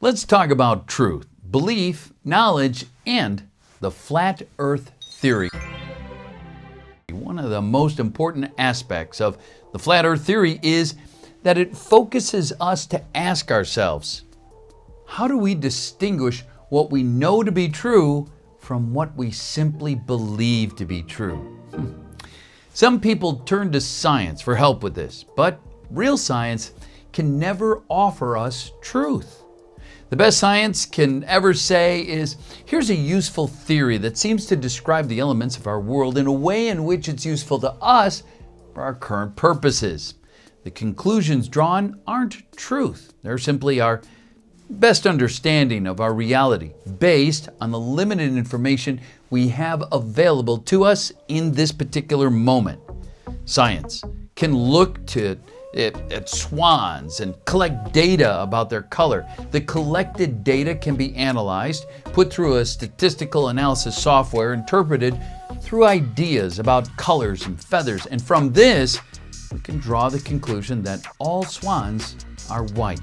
Let's talk about truth, belief, knowledge, and the flat earth theory. One of the most important aspects of the flat earth theory is that it focuses us to ask ourselves, how do we distinguish what we know to be true from what we simply believe to be true? Some people turn to science for help with this, but real science can never offer us truth. The best science can ever say is, here's a useful theory that seems to describe the elements of our world in a way in which it's useful to us for our current purposes. The conclusions drawn aren't truth. They're simply our best understanding of our reality based on the limited information we have available to us in this particular moment. Science can look at swans and collect data about their color. The collected data can be analyzed, put through a statistical analysis software, interpreted through ideas about colors and feathers, and from this, we can draw the conclusion that all swans are white.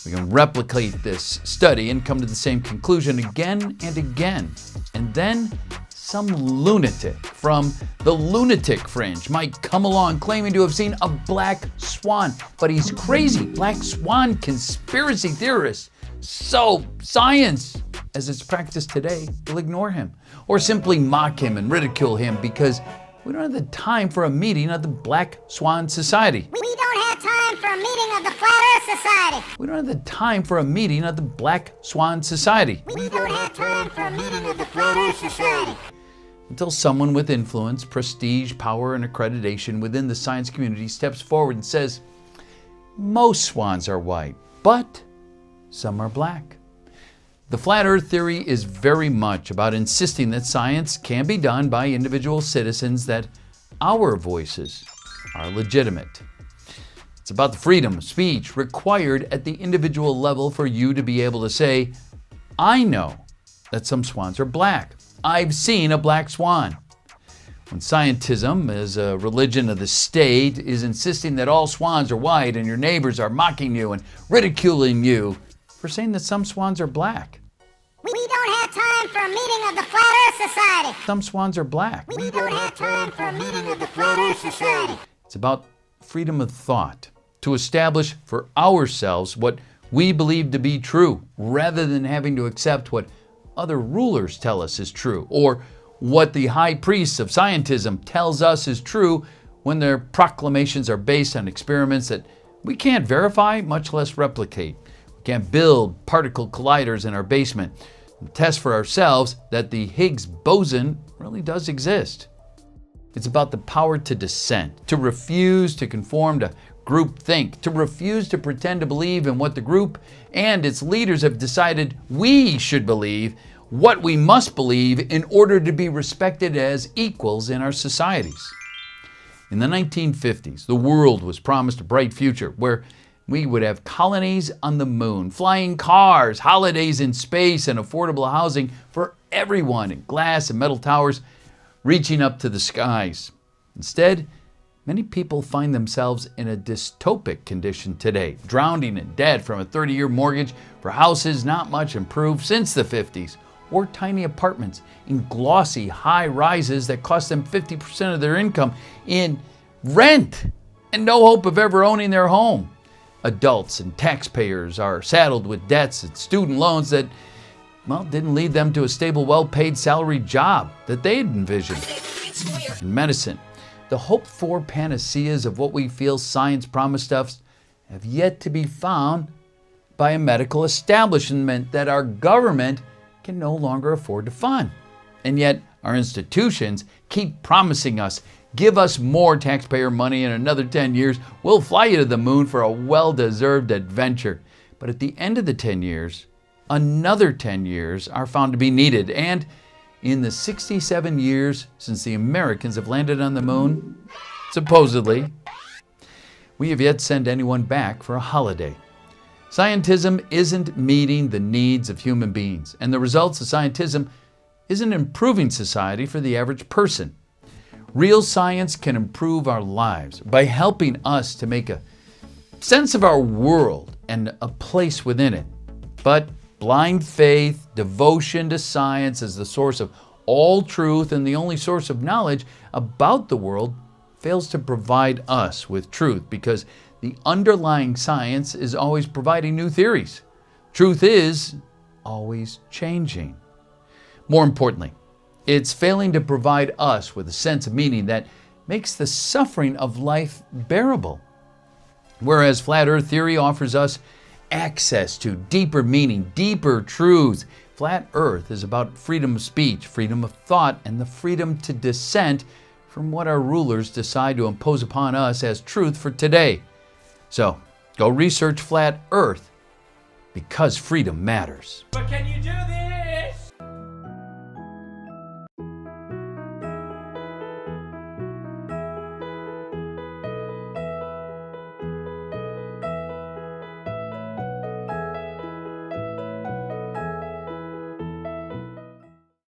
We can replicate this study and come to the same conclusion again and again. And then some lunatic from the lunatic fringe might come along claiming to have seen a black swan, but he's crazy. Black swan conspiracy theorists. So science, as it's practiced today, will ignore him or simply mock him and ridicule him because we don't have the time for a meeting of the Black Swan Society. We don't have time for a meeting of the Flat Earth Society. We don't have the time for a meeting of the Black Swan Society. We don't have time for a meeting of the Flat Earth Society. Until someone with influence, prestige, power, and accreditation within the science community steps forward and says, most swans are white, but some are black. The flat earth theory is very much about insisting that science can be done by individual citizens, that our voices are legitimate. It's about the freedom of speech required at the individual level for you to be able to say, I know that some swans are black. I've seen a black swan. When scientism, as a religion of the state, is insisting that all swans are white and your neighbors are mocking you and ridiculing you for saying that some swans are black. We don't have time for a meeting of the Flat Earth Society. Some swans are black. We don't have time for a meeting of the Flat Earth Society. It's about freedom of thought, to establish for ourselves what we believe to be true, rather than having to accept what other rulers tell us is true, or what the high priests of scientism tells us is true when their proclamations are based on experiments that we can't verify, much less replicate. We can't build particle colliders in our basement and test for ourselves that the Higgs boson really does exist. It's about the power to dissent, to refuse to conform to groupthink, to refuse to pretend to believe in what the group and its leaders have decided we should believe, what we must believe in order to be respected as equals in our societies. In the 1950s, the world was promised a bright future where we would have colonies on the moon, flying cars, holidays in space, and affordable housing for everyone, and glass and metal towers reaching up to the skies. Instead, many people find themselves in a dystopic condition today, drowning in debt from a 30-year mortgage for houses not much improved since the 50s, or tiny apartments in glossy high-rises that cost them 50% of their income in rent and no hope of ever owning their home. Adults and taxpayers are saddled with debts and student loans that, didn't lead them to a stable, well-paid salaried job that they had envisioned. In medicine, the hoped-for panaceas of what we feel science promised us have yet to be found by a medical establishment that our government can no longer afford to fund. And yet, our institutions keep promising us, give us more taxpayer money in another 10 years, we'll fly you to the moon for a well-deserved adventure. But at the end of the 10 years, another 10 years are found to be needed. And in the 67 years since the Americans have landed on the moon, supposedly, we have yet to send anyone back for a holiday. Scientism isn't meeting the needs of human beings, and the results of scientism isn't improving society for the average person. Real science can improve our lives by helping us to make a sense of our world and a place within it. But blind faith, devotion to science as the source of all truth and the only source of knowledge about the world fails to provide us with truth because the underlying science is always providing new theories. Truth is always changing. More importantly, it's failing to provide us with a sense of meaning that makes the suffering of life bearable. Whereas flat earth theory offers us access to deeper meaning, deeper truth. Flat earth is about freedom of speech, freedom of thought, and the freedom to dissent from what our rulers decide to impose upon us as truth for today. So, go research flat earth because freedom matters. But can you do this?